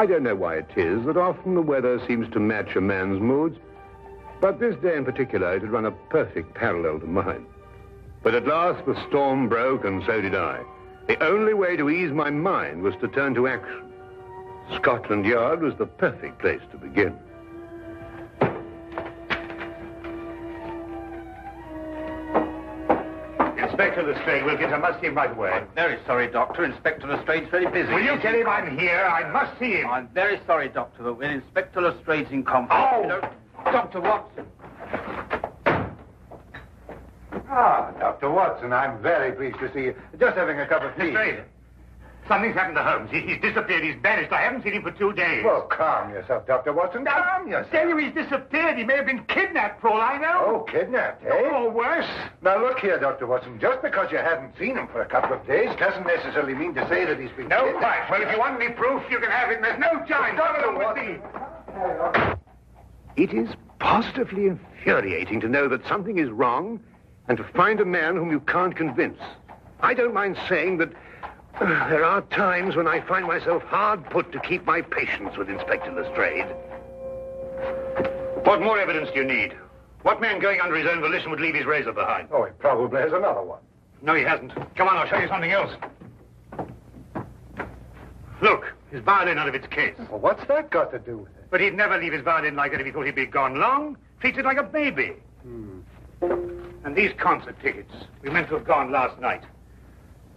I don't know why it is that often the weather seems to match a man's moods, but this day in particular it had run a perfect parallel to mine. But at last the storm broke, and so did I. The only way to ease my mind was to turn to action. Scotland Yard was the perfect place to begin. Inspector Lestrade, Wilkins, I must see him right away. I'm very sorry, Doctor. Inspector Lestrade's very busy. Will you tell him I'm here? I must see him. I'm very sorry, Doctor, but when Inspector Lestrade's in conference... Oh! You know, Dr. Watson. Ah, Dr. Watson, I'm very pleased to see you. Just having a cup of tea. Lestrade, something's happened to Holmes. He's disappeared. He's vanished. I haven't seen him for 2 days. Well, calm yourself, Dr. Watson. Calm yourself. Tell you he's disappeared. He may have been kidnapped, for all I know. Oh, kidnapped, eh? Or worse. Now, look here, Dr. Watson. Just because you haven't seen him for a couple of days doesn't necessarily mean to say that he's been No, kidnapped. quite. Well, if you want any proof, you can have it. There's no time. Dr. Watson. It is positively infuriating to know that something is wrong and to find a man whom you can't convince. I don't mind saying that there are times when I find myself hard put to keep my patience with Inspector Lestrade. What more evidence do you need? What man going under his own volition would leave his razor behind? Oh, he probably has another one. No, he hasn't. Come on, I'll show you something else. Look, his violin out of its case. Well, what's that got to do with it? But he'd never leave his violin like that if he thought he'd be gone long. Treats it like a baby. And these concert tickets, we meant to have gone last night.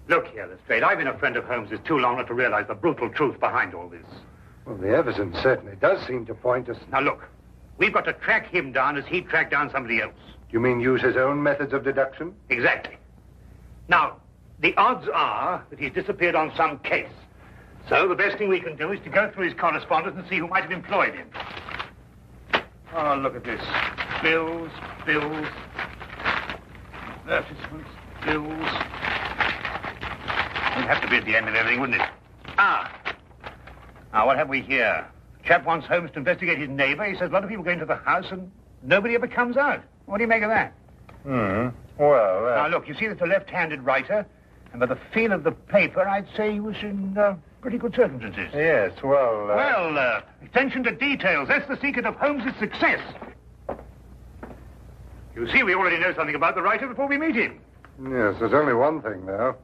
Look here, Lestrade, I've been a friend of Holmes's too long not to realize the brutal truth behind all this. Well, the evidence certainly does seem to point us... Now look, we've got to track him down as he tracked down somebody else. You mean use his own methods of deduction? Exactly. Now, the odds are that he's disappeared on some case. So the best thing we can do is to go through his correspondence and see who might have employed him. Oh, look at this. Bills, advertisements, bills. It'd have to be at the end of everything, wouldn't it? Now, what have we here? Chap wants Holmes to investigate his neighbor. He says a lot of people go into the house and nobody ever comes out. What do you make of that? Well... Now, look, you see that's a left-handed writer, and by the feel of the paper, I'd say he was in pretty good circumstances. Yes, well... attention to details. That's the secret of Holmes' success. You see, we already know something about the writer before we meet him. Yes, there's only one thing, though.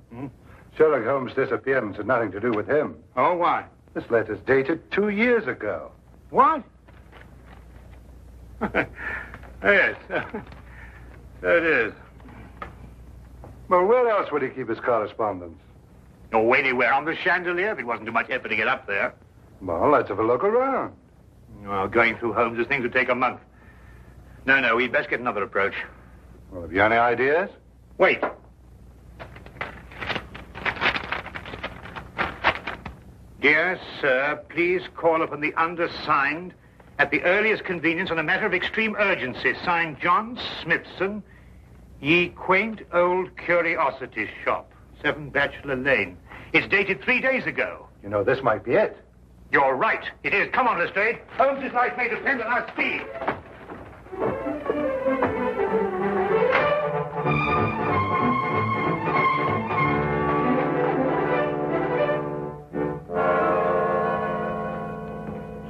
Sherlock Holmes' disappearance had nothing to do with him. Oh, why? This letter's dated 2 years ago. What? Yes. So it is. Well, where else would he keep his correspondence? Oh, anywhere on the chandelier, if it wasn't too much effort to get up there. Well, let's have a look around. Well, going through Holmes' things would take a month. No, we'd best get another approach. Well, have you any ideas? Wait. Dear sir, please call upon the undersigned at the earliest convenience on a matter of extreme urgency. Signed, John Smithson, Ye Quaint Old Curiosity Shop, 7 Bachelor Lane. It's dated 3 days ago. You know, this might be it. You're right. It is. Come on, Lestrade. Holmes' life may depend on our speed.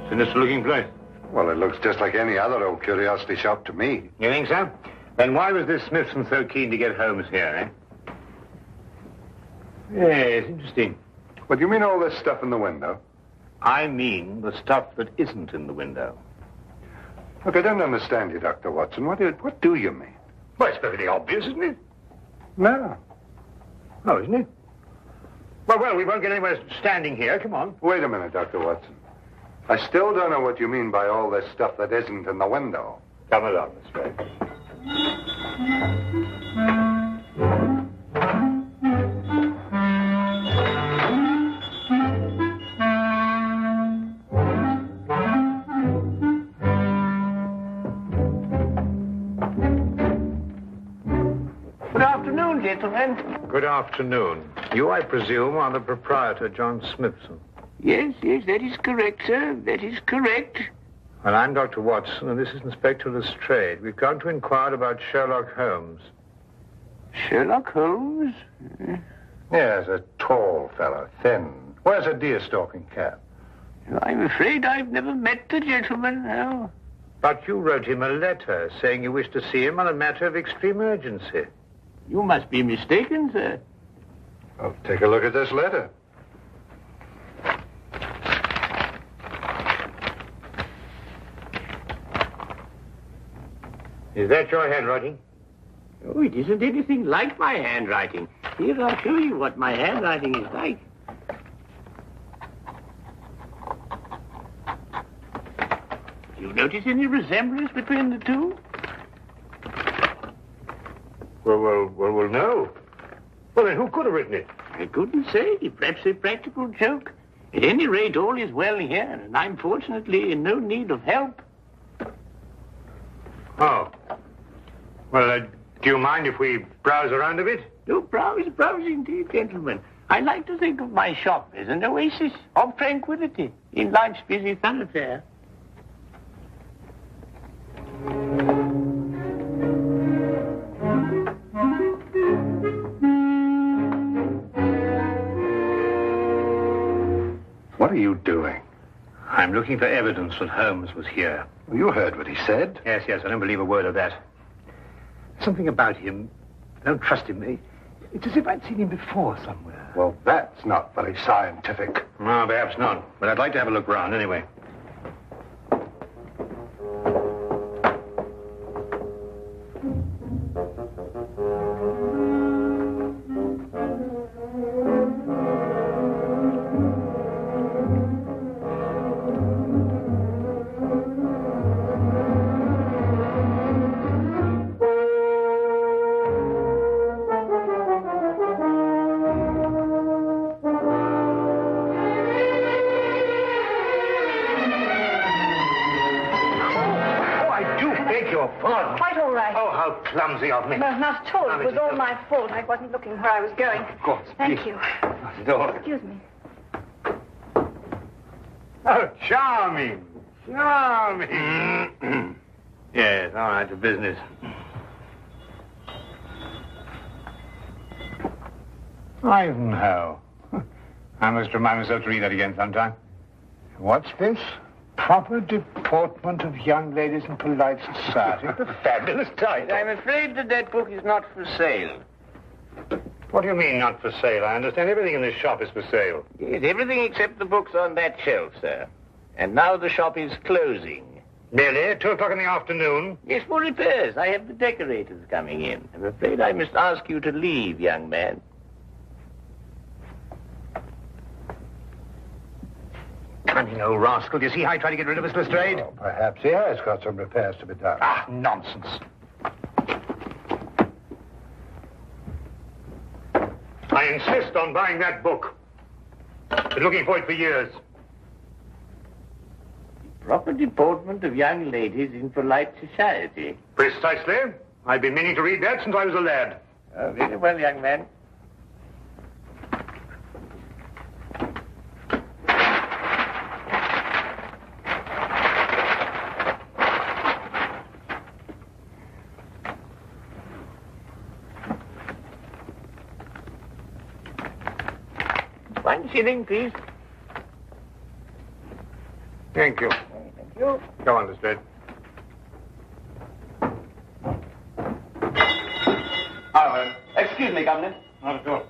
Sinister looking place. Well, it looks just like any other old curiosity shop to me. You think so? Then why was this Smithson so keen to get Holmes here, eh? Yes, interesting. What do you mean all this stuff in the window? I mean the stuff that isn't in the window. Look, I don't understand you, Dr. Watson. What do you mean? Well, it's perfectly obvious, isn't it? No. Oh, isn't it? Well, we won't get anywhere standing here. Come on. Wait a minute, Dr. Watson. I still don't know what you mean by all this stuff that isn't in the window. Come along, Lestrade. Good afternoon, gentlemen. Good afternoon. You, I presume, are the proprietor, John Smithson. Yes, that is correct, sir. That is correct. Well, I'm Dr. Watson, and this is Inspector Lestrade. We've come to inquire about Sherlock Holmes. Sherlock Holmes? Yes, a tall fellow, thin. Wears a deer-stalking cap. I'm afraid I've never met the gentleman, no. But you wrote him a letter saying you wished to see him on a matter of extreme urgency. You must be mistaken, sir. Well, take a look at this letter. Is that your handwriting? Oh, it isn't anything like my handwriting. Here, I'll show you what my handwriting is like. Do you notice any resemblance between the two? Well, no. Well, then who could have written it? I couldn't say. Perhaps a practical joke. At any rate, all is well here, and I'm fortunately in no need of help. Oh. Well, do you mind if we browse around a bit? No, browse indeed, gentlemen. I like to think of my shop as an oasis of tranquility in life's busy thoroughfare. What are you doing? I'm looking for evidence that Holmes was here. You heard what he said. Yes, I don't believe a word of that. Something about him. I don't trust him. It's as if I'd seen him before somewhere. Well, that's not very scientific. No, perhaps not. But I'd like to have a look round anyway. Clumsy of me. No, not at all. It was all my fault. I wasn't looking where I was going. Of course. Thank you. Not at all. Excuse me. Oh, charming. Charming. Yes, all right, to business. Ivanhoe. I must remind myself to read that again sometime. What's this? Proper deportment of young ladies in polite society. What a fabulous title. I'm afraid that book is not for sale. What do you mean, not for sale? I understand everything in this shop is for sale. Yes, everything except the books on that shelf, sir. And now the shop is closing. Nearly? 2 o'clock in the afternoon? Yes, for repairs. I have the decorators coming in. I'm afraid I must ask you to leave, young man. Cunning old rascal. Do you see how he tried to get rid of us, Lestrade? Well, perhaps he has got some repairs to be done. Ah, nonsense. I insist on buying that book. Been looking for it for years. Proper deportment of young ladies in polite society. Precisely. I've been meaning to read that since I was a lad. Very well, young man. One shilling, please. Thank you. Thank you. Go on, Lestrade. Excuse me, Governor. Not at all.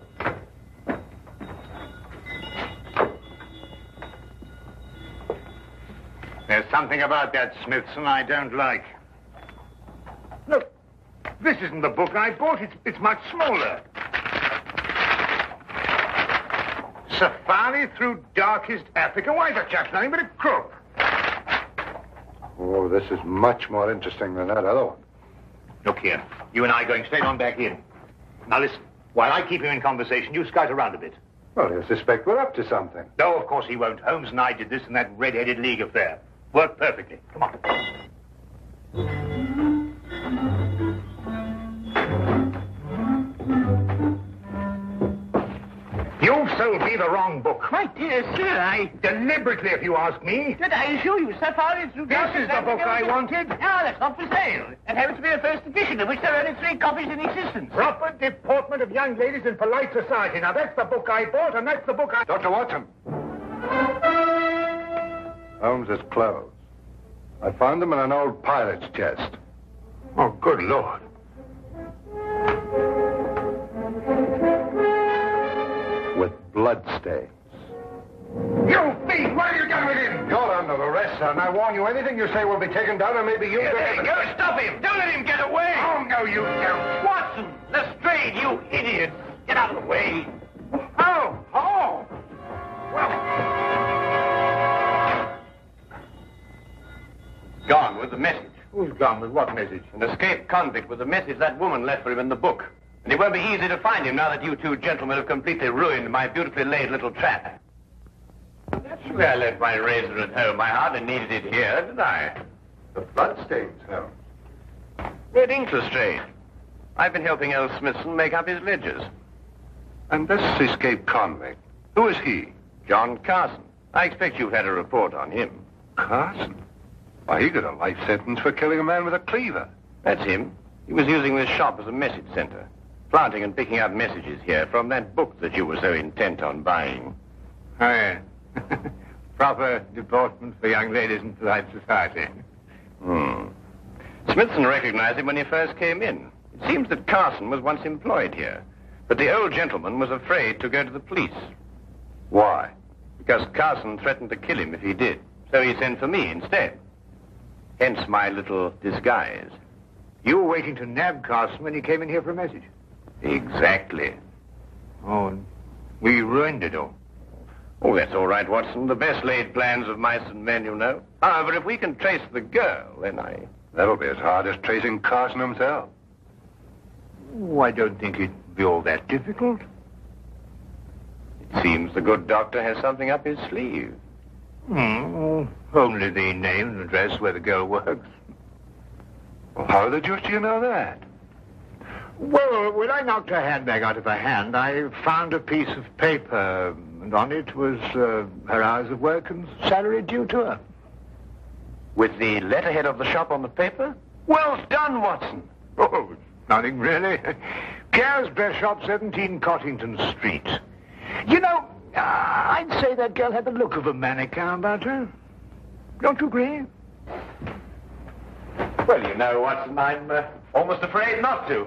There's something about that Smithson I don't like. Look, this isn't the book I bought. It's much smaller. Safari through darkest Africa. Why, the chap's nothing but a crook. Oh, this is much more interesting than that other one. Look here. You and I are going straight on back in. Now listen. While I keep him in conversation, you scout around a bit. Well, he'll suspect we're up to something. No, of course he won't. Holmes and I did this in that red-headed league affair. Worked perfectly. Come on. You've sold me the wrong book. My dear sir, Deliberately, if you ask me. Did I assure you, Safari through This is the book I wanted. No, that's not for sale. It happens to be a first edition, of which there are only 3 copies in existence. Proper deportment of young ladies in polite society. Now, that's the book I bought, and that's the book I... Dr. Watson. Holmes's clothes. I found them in an old pilot's chest. Oh, good Lord. With bloodstains. You thief! What have you done with him? You're under arrest, sir, and I warn you, anything you say will be taken down, and maybe you... Go stop him! Don't let him get away! Oh, no, you don't. Watson! Lestrade, you idiot! Get out of the way! Oh! Oh! Gone with the message. Who's gone with what message? An escaped convict with the message that woman left for him in the book. And it won't be easy to find him now that you two gentlemen have completely ruined my beautifully laid little trap. Naturally, I left my razor at home. I hardly needed it here, did I? The bloodstains, Holmes. Red ink, Lestrade. I've been helping old Smithson make up his ledgers. And this escaped convict, who is he? John Carson. I expect you've had a report on him. Carson? Why, he got a life sentence for killing a man with a cleaver. That's him. He was using this shop as a message center, planting and picking up messages here from that book that you were so intent on buying. Oh, yeah. Proper deportment for young ladies in polite society. Smithson recognized him when he first came in. It seems that Carson was once employed here, but the old gentleman was afraid to go to the police. Why? Because Carson threatened to kill him if he did, so he sent for me instead. Hence my little disguise. You were waiting to nab Carson when he came in here for a message. Exactly. Oh, and we ruined it all. Oh, that's all right, Watson. The best laid plans of mice and men, you know. However, if we can trace the girl, then That'll be as hard as tracing Carson himself. Oh, I don't think it'd be all that difficult. It seems the good doctor has something up his sleeve. Only the name and address where the girl works. Well, how the deuce do you know that? Well, when I knocked her handbag out of her hand, I found a piece of paper, and on it was her hours of work and salary due to her. With the letterhead of the shop on the paper? Well done, Watson. Oh, nothing really. Pierre's Dress Shop, 17 Cottington Street. You know, I'd say that girl had the look of a mannequin about her. Don't you agree? Well, you know, Watson, I'm almost afraid not to.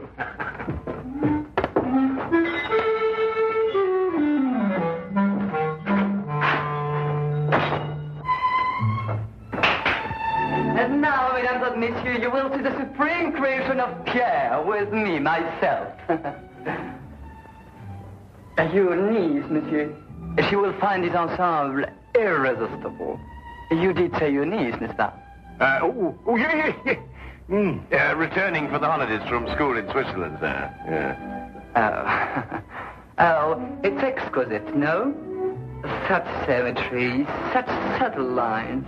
And now, mesdames and messieurs, you will see the supreme creation of Pierre with me, myself. Your niece, monsieur. She will find this ensemble irresistible. You did say your niece, n'est-ce pas? Yeah. Returning for the holidays from school in Switzerland, sir. Yeah. Oh, it's exquisite, no? Such symmetry, such subtle lines.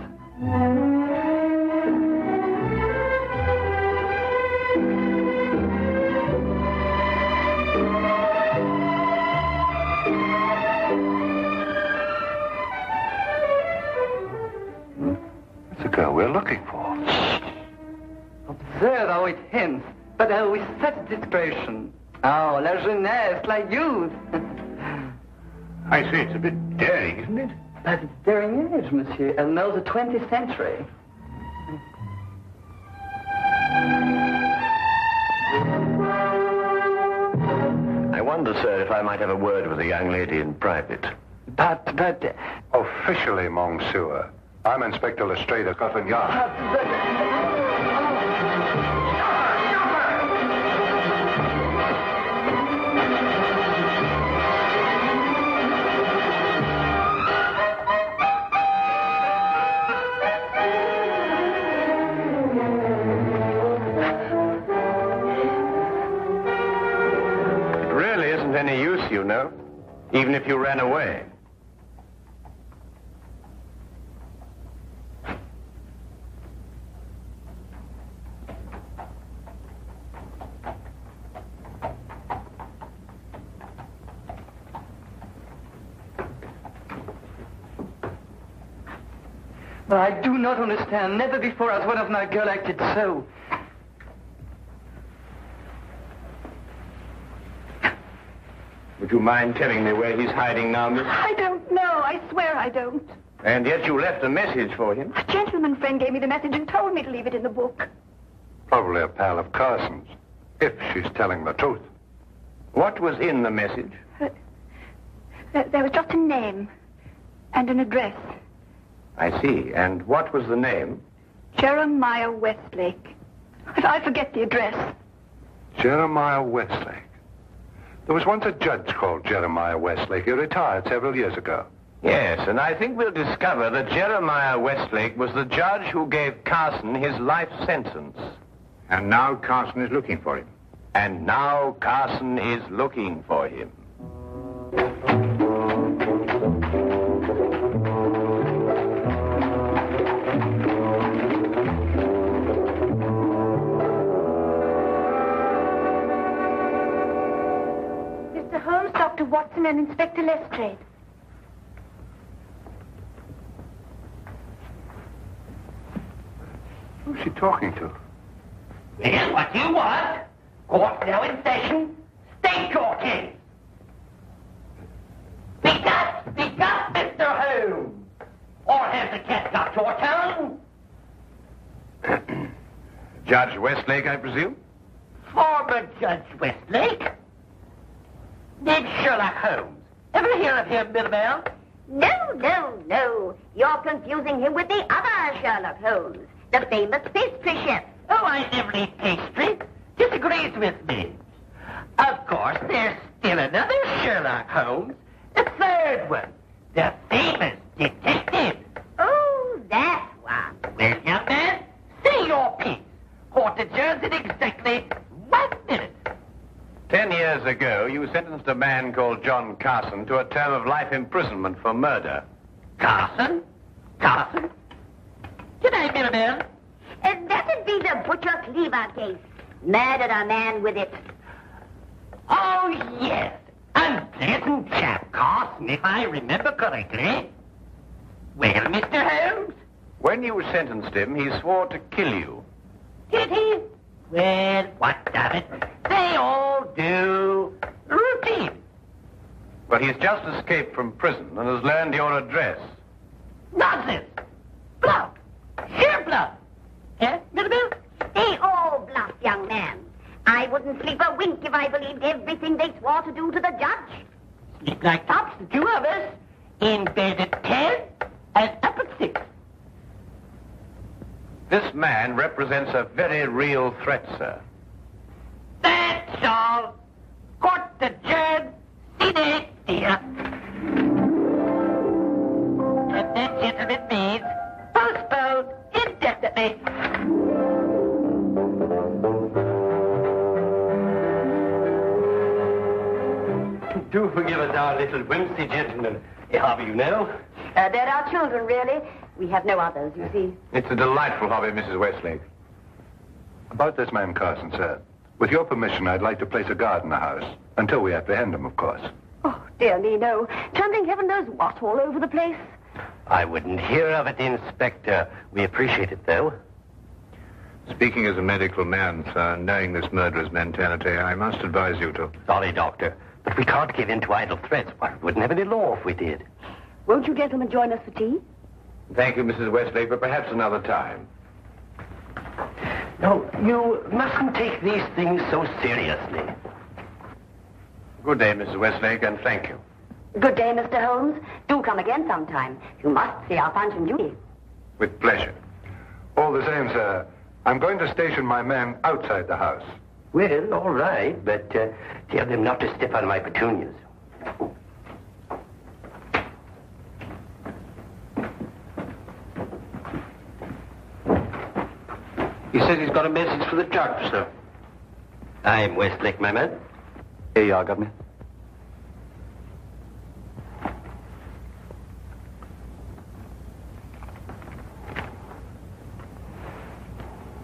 It's the girl we're looking for. Observe how it hints, but how with such discretion. Oh, la jeunesse, la youth. I say it's a bit daring, isn't it? But it's daring age, monsieur. Elle knows the 20th century. I wonder, sir, if I might have a word with the young lady in private. But... Officially, Monsieur, I'm Inspector Lestrade of Scotland Yard. Any use, you know, even if you ran away. But I do not understand. Never before has one of my girl acted so. Would you mind telling me where he's hiding now, miss? I don't know. I swear I don't. And yet you left a message for him. A gentleman friend gave me the message and told me to leave it in the book. Probably a pal of Carson's, if she's telling the truth. What was in the message? There was just a name and an address. I see. And what was the name? Jeremiah Westlake. But I forget the address. Jeremiah Westlake. There was once a judge called Jeremiah Westlake. He retired several years ago. Yes, and I think we'll discover that Jeremiah Westlake was the judge who gave Carson his life sentence. And now Carson is looking for him. And now Carson is looking for him. Mr. Holmes, Dr. Watson, and Inspector Lestrade. Who's she talking to? Well, what do you want? Court now in session. State your case. Speak up, Mr. Holmes. Or has the cat got your tongue? Judge Westlake, I presume? Former Judge Westlake? Did Sherlock Holmes ever hear of him, Mirabelle? No. You're confusing him with the other Sherlock Holmes, the famous pastry chef. Oh, I never eat pastry. Disagrees with me. Of course, there's still another Sherlock Holmes, the third one, the famous detective. Oh, that one. Well, young man, say your piece. Court adjourns in exactly 1 minute. 10 years ago, you sentenced a man called John Carson to a term of life imprisonment for murder. Carson? Good night, Mirabelle. That'd be the Butcher Cleaver case. Murdered a man with it. Oh, yes. Unpleasant chap, Carson, if I remember correctly. Well, Mr. Holmes? When you sentenced him, he swore to kill you. Did he? Well, what of it? They all do. Routine. But he's just escaped from prison and has learned your address. Nonsense. Bluff. Sheer bluff. Eh, Mirabelle? They all bluff, young man. I wouldn't sleep a wink if I believed everything they swore to do to the judge. Sleep like tops, the two of us. In bed at 10 and up at 6. This man represents a very real threat, sir. That's all. Court adjourned. Sine dia. And that, gentlemen, means postponed indefinitely. Do forgive us our little whimsy, gentlemen. How you know? They're our children, really. We have no others, you see. It's a delightful hobby, Mrs. Westlake. About this man Carson, sir. With your permission, I'd like to place a guard in the house. Until we apprehend him, of course. Oh, dear me, no. Chanting heaven knows what all over the place. I wouldn't hear of it, Inspector. We appreciate it, though. Speaking as a medical man, sir, knowing this murderer's mentality, I must advise you to... Sorry, Doctor, but we can't give in to idle threats. Why, we wouldn't have any law if we did. Won't you gentlemen join us for tea? Thank you, Mrs. Westlake, but perhaps another time. No, you mustn't take these things so seriously. Good day, Mrs. Westlake, and thank you. Good day, Mr. Holmes. Do come again sometime. You must see our Punch and Judy. With pleasure. All the same, sir, I'm going to station my man outside the house. Well, all right, but tell them not to step on my petunias. He says he's got a message for the judge, sir. I'm Westlake, my man. Here you are, Governor.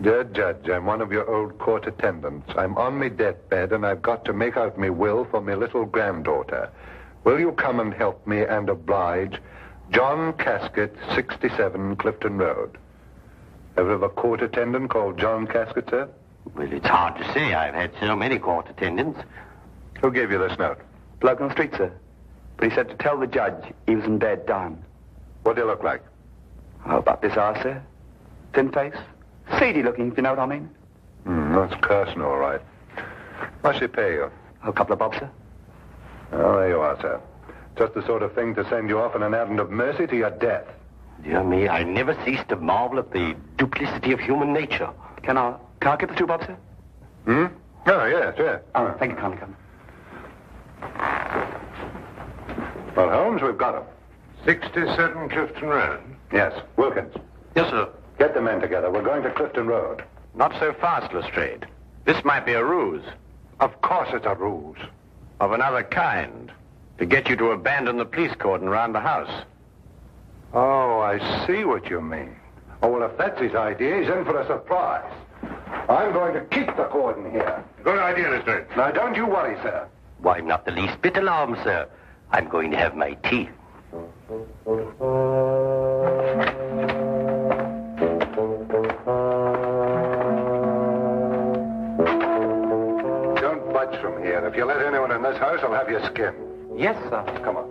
Dear Judge, I'm one of your old court attendants. I'm on me deathbed, and I've got to make out me will for me little granddaughter. Will you come and help me and oblige? John Casket, 67 Clifton Road. Ever have a court attendant called John Casket, sir? Well, it's hard to say. I've had so many court attendants. Who gave you this note? Bloke on the street, sir. But he said to tell the judge he was in bed dying. What do you look like? How about bizarre, sir? Thin face? Seedy looking, if you know what I mean. That's Carson, all right. What's she pay you? A couple of bob, sir. Oh, there you are, sir. Just the sort of thing to send you off on an errand of mercy to your death. Dear me, I never cease to marvel at the duplicity of human nature. Can I get the 2 bob, sir? Oh, yes. Oh, thank you, kindly, come. Well, Holmes, we've got him. 67 Clifton Road. Yes, Wilkins. Yes, sir. Get the men together. We're going to Clifton Road. Not so fast, Lestrade. This might be a ruse. Of course it's a ruse. Of another kind. To get you to abandon the police cordon around the house. Oh, I see what you mean. Oh, well, if that's his idea, he's in for a surprise. I'm going to keep the cordon here. Good idea, Lestrade. Now, don't you worry, sir. Why, not the least bit alarmed, sir. I'm going to have my tea. Don't budge from here. If you let anyone in this house, I'll have you skinned. Yes, sir. Come on.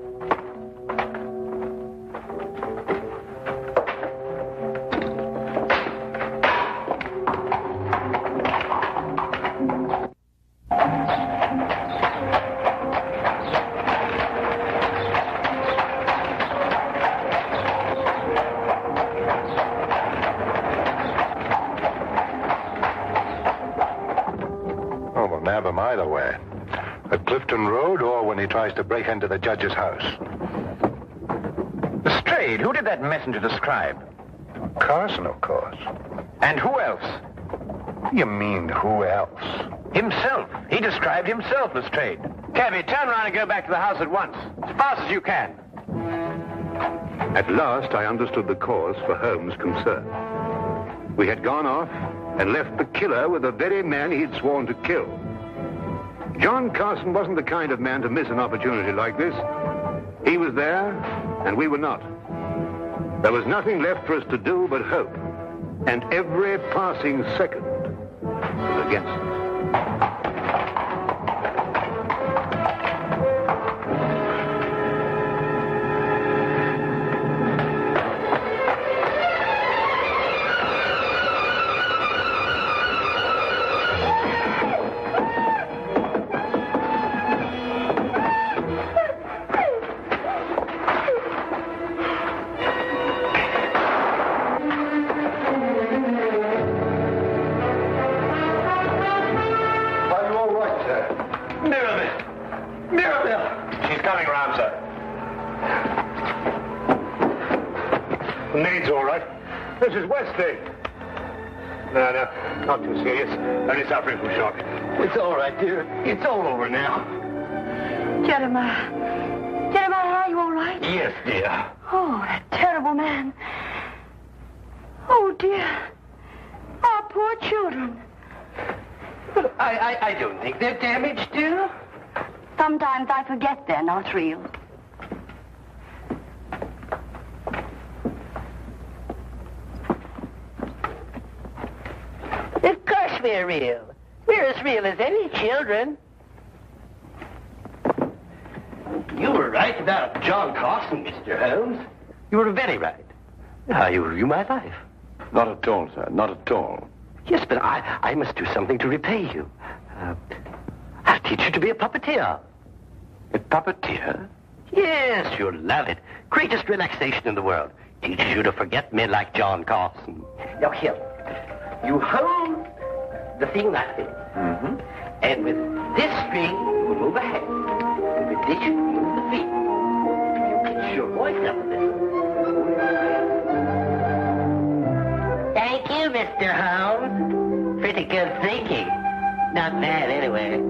Oh, we'll nab him either way. At Clifton Road or when he tries to break into the judge's house. Lestrade, who did that messenger describe? Carson, of course. And who else? You mean who else? Himself. He described himself, Lestrade. Cabby, turn around and go back to the house at once. As fast as you can. At last, I understood the cause for Holmes' concern. We had gone off and left the killer with the very man he'd sworn to kill. John Carson wasn't the kind of man to miss an opportunity like this. He was there, and we were not. There was nothing left for us to do but hope. And every passing second was against us. She's coming around, sir. The maid's all right. Mrs. Westlake. No, not too serious. Only suffering from shock. It's all right, dear. It's all over now. Jeremiah, are you all right? Yes, dear. Oh, that terrible man. Oh, dear. Our poor children. I don't think they're damaged, dear. Sometimes I forget they're not real. Of course we're real. We're as real as any children. You were right about John Carson, Mr. Holmes. You were very right. How you rue my life. Not at all, sir. Not at all. Yes, but I must do something to repay you. I'll teach you to be a puppeteer. A puppeteer? Yes, you'll love it. Greatest relaxation in the world. Teaches you to forget men like John Carson. Now, here. You hold the thing like this. Mm-hmm. And with this string, you will move a hand. And with this, you move the feet. You pitch your voice up a little. Thank you, Mr. Holmes. Pretty good thinking. Not bad, anyway.